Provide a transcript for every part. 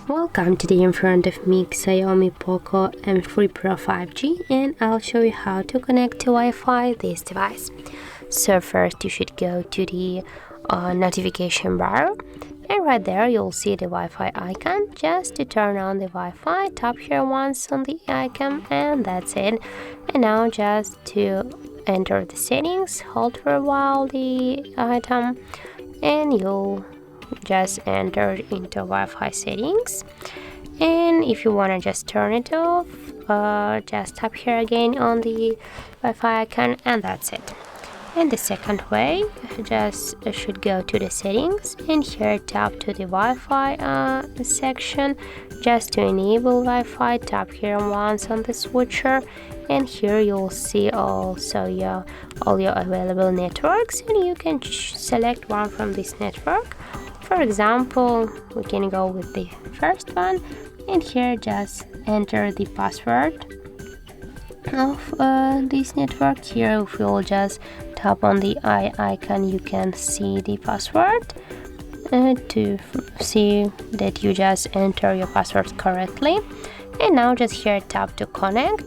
Welcome. Today in front of me XIAOMI Poco M3 Pro 5G, and I'll show you how to connect to Wi-Fi this device. So first you should go to the notification bar, and right there you'll see the Wi-Fi icon. Just to turn on the Wi-Fi, tap here once on the icon, and that's it. And now just to enter the settings, hold for a while the item, and you'll just enter into Wi-Fi settings. And if you want to just turn it off, just tap here again on the Wi-Fi icon, and that's it. And the second way, just should go to the settings, and here tap to the Wi-Fi section. Just to enable Wi-Fi, tap here once on the switcher, and here you'll see also all your available networks, and you can select one from this network. For example, we can go with the first one, and here just enter the password of this network. Here if you'll just tap on the eye icon, you can see the password to see that you just enter your password correctly. And now just here tap to connect,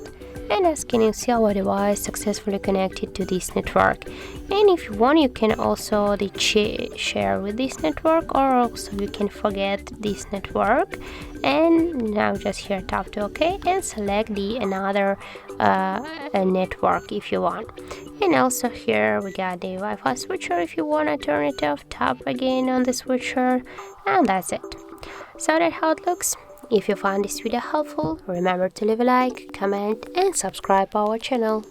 and as can you see, our device successfully connected to this network. And if you want, you can also share with this network, or also you can forget this network. And now just here tap to OK and select the another network if you want. And also here we got the Wi-Fi switcher. If you want to turn it off, tap again on the switcher, and that's it. So that's how it looks. If you found this video helpful, remember to leave a like, comment and subscribe our channel.